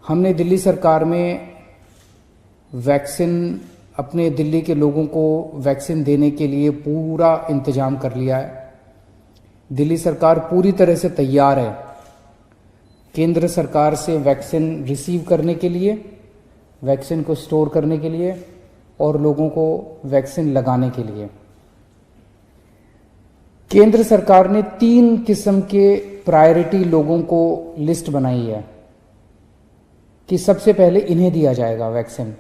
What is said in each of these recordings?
हमने दिल्ली सरकार में वैक्सीन अपने दिल्ली के लोगों को वैक्सीन देने के लिए पूरा इंतजाम कर लिया है। दिल्ली सरकार पूरी तरह से तैयार है केंद्र सरकार से वैक्सीन रिसीव करने के लिए, वैक्सीन को स्टोर करने के लिए और लोगों को वैक्सीन लगाने के लिए। केंद्र सरकार ने 3 किस्म के प्रायोरिटी लोगों को लिस्ट बनाई है कि सबसे पहले इन्हें दिया जाएगा वैक्सीन,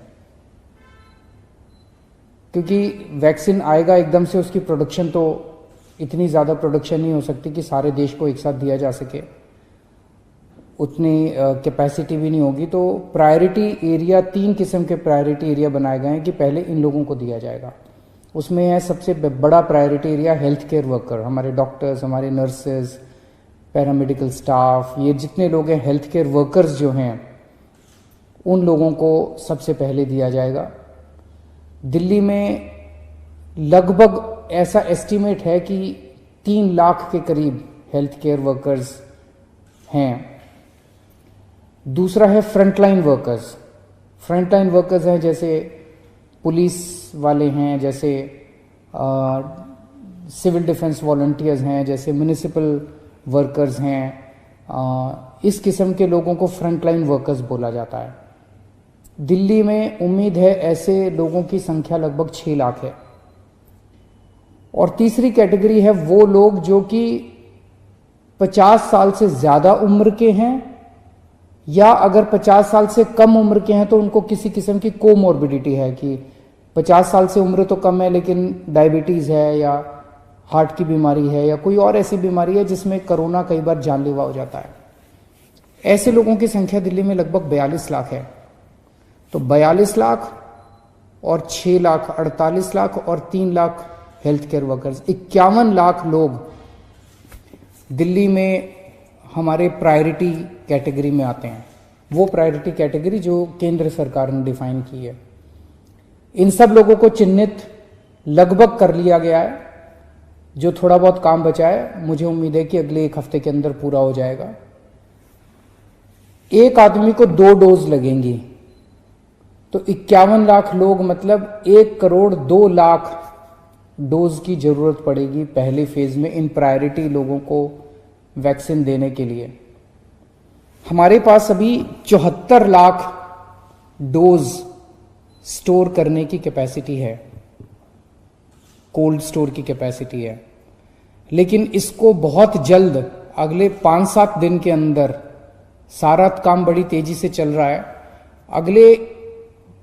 क्योंकि वैक्सीन आएगा एकदम से, उसकी प्रोडक्शन तो इतनी ज़्यादा प्रोडक्शन नहीं हो सकती कि सारे देश को एक साथ दिया जा सके, उतनी कैपेसिटी भी नहीं होगी। तो प्रायोरिटी एरिया, 3 किस्म के प्रायोरिटी एरिया बनाए गए हैं कि पहले इन लोगों को दिया जाएगा। उसमें है सबसे बड़ा priority area health care worker, हमारे डॉक्टर्स, हमारे नर्सेज, पैरामेडिकल स्टाफ, ये जितने लोग हैं हेल्थ केयर वर्कर्स जो हैं, उन लोगों को सबसे पहले दिया जाएगा। दिल्ली में लगभग ऐसा एस्टीमेट है कि 3 लाख के करीब हेल्थ केयर वर्कर्स हैं। दूसरा है फ्रंटलाइन वर्कर्स। फ्रंटलाइन वर्कर्स हैं जैसे पुलिस वाले हैं, जैसे सिविल डिफेंस वॉलंटियर्स हैं, जैसे म्युनिसिपल वर्कर्स हैं। इस किस्म के लोगों को फ्रंटलाइन वर्कर्स बोला जाता है। दिल्ली में उम्मीद है ऐसे लोगों की संख्या लगभग 6 लाख है। और तीसरी कैटेगरी है वो लोग जो कि 50 साल से ज़्यादा उम्र के हैं, या अगर 50 साल से कम उम्र के हैं तो उनको किसी किस्म की कोमॉर्बिडिटी है कि 50 साल से उम्र तो कम है लेकिन डायबिटीज़ है या हार्ट की बीमारी है या कोई और ऐसी बीमारी है जिसमें कोरोना कई बार जानलेवा हो जाता है। ऐसे लोगों की संख्या दिल्ली में लगभग 42 लाख है। तो 42 लाख और 6 लाख 48 लाख और 3 lakh health care workers, 51 lakh लोग दिल्ली में हमारे प्रायोरिटी कैटेगरी में आते हैं। वो प्रायोरिटी कैटेगरी जो केंद्र सरकार ने डिफाइन की है। इन सब लोगों को चिन्हित लगभग कर लिया गया है। जो थोड़ा बहुत काम बचा है, मुझे उम्मीद है कि अगले 1 हफ्ते के अंदर पूरा हो जाएगा। एक आदमी को 2 डोज लगेंगी, तो 51 लाख लोग मतलब 1 करोड़ 2 लाख डोज की जरूरत पड़ेगी पहले फेज में इन प्रायोरिटी लोगों को वैक्सीन देने के लिए। हमारे पास अभी 74 लाख डोज स्टोर करने की कैपेसिटी है, कोल्ड स्टोर की कैपेसिटी है। लेकिन इसको बहुत जल्द, अगले 5-7 दिन के अंदर, सारा काम बड़ी तेजी से चल रहा है, अगले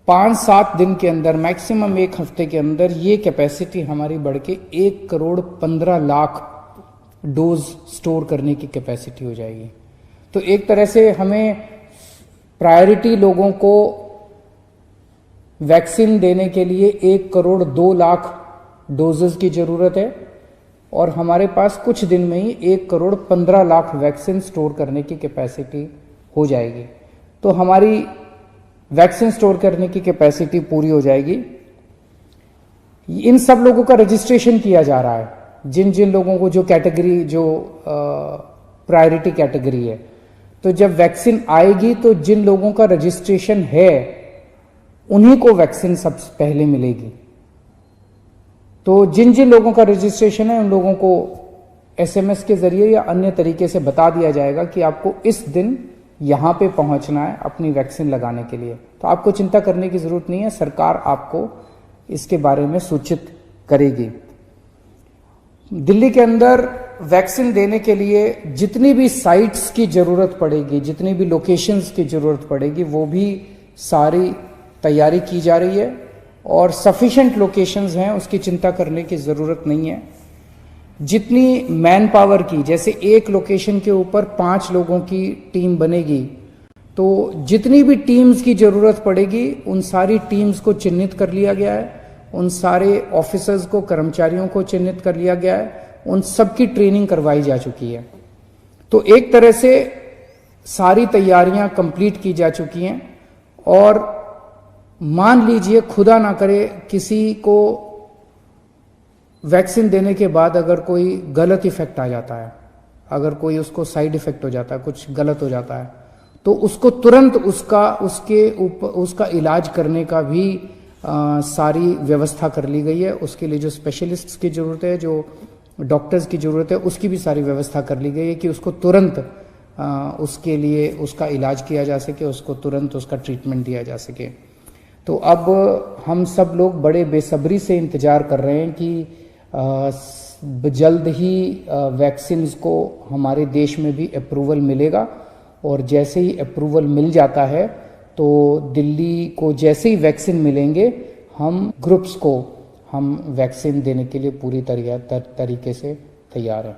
5-7 दिन के अंदर, मैक्सिमम 1 हफ्ते के अंदर ये कैपेसिटी हमारी बढ़ के 1 करोड़ 15 लाख डोज स्टोर करने की कैपेसिटी हो जाएगी। तो एक तरह से हमें प्रायोरिटी लोगों को वैक्सीन देने के लिए 1 करोड़ 2 लाख डोजेस की जरूरत है और हमारे पास कुछ दिन में ही 1 करोड़ 15 लाख वैक्सीन स्टोर करने की कैपेसिटी हो जाएगी। तो हमारी वैक्सीन स्टोर करने की कैपेसिटी पूरी हो जाएगी। इन सब लोगों का रजिस्ट्रेशन किया जा रहा है, जिन जिन लोगों को जो कैटेगरी, जो प्रायोरिटी कैटेगरी है। तो जब वैक्सीन आएगी तो जिन लोगों का रजिस्ट्रेशन है उन्हीं को वैक्सीन सबसे पहले मिलेगी। तो जिन जिन लोगों का रजिस्ट्रेशन है उन लोगों को SMS के जरिए या अन्य तरीके से बता दिया जाएगा कि आपको इस दिन यहां पे पहुंचना है अपनी वैक्सीन लगाने के लिए। तो आपको चिंता करने की जरूरत नहीं है, सरकार आपको इसके बारे में सूचित करेगी। दिल्ली के अंदर वैक्सीन देने के लिए जितनी भी साइट्स की जरूरत पड़ेगी, जितनी भी लोकेशंस की जरूरत पड़ेगी, वो भी सारी तैयारी की जा रही है और सफिशिएंट लोकेशंस हैं, उसकी चिंता करने की जरूरत नहीं है। जितनी मैन पावर की, जैसे एक लोकेशन के ऊपर 5 लोगों की टीम बनेगी, तो जितनी भी टीम्स की जरूरत पड़ेगी उन सारी टीम्स को चिन्हित कर लिया गया है, उन सारे ऑफिसर्स को, कर्मचारियों को चिन्हित कर लिया गया है, उन सब की ट्रेनिंग करवाई जा चुकी है। तो एक तरह से सारी तैयारियां कंप्लीट की जा चुकी हैं। और मान लीजिए, खुदा ना करे, किसी को वैक्सीन देने के बाद अगर कोई गलत इफेक्ट आ जाता है, अगर कोई उसको साइड इफेक्ट हो जाता है, कुछ गलत हो जाता है, तो उसको तुरंत उसका इलाज करने का भी सारी व्यवस्था कर ली गई है। उसके लिए जो स्पेशलिस्ट्स की ज़रूरत है, जो डॉक्टर्स की ज़रूरत है, उसकी भी सारी व्यवस्था कर ली गई है कि उसको तुरंत उसके लिए उसका इलाज किया जा सके, उसको तुरंत उसका ट्रीटमेंट दिया जा सके। तो अब हम सब लोग बड़े बेसब्री से इंतज़ार कर रहे हैं कि जल्द ही वैक्सीन को हमारे देश में भी अप्रूवल मिलेगा, और जैसे ही अप्रूवल मिल जाता है तो दिल्ली को जैसे ही वैक्सीन मिलेंगे, हम ग्रुप्स को हम वैक्सीन देने के लिए पूरी तरीके से तैयार हैं।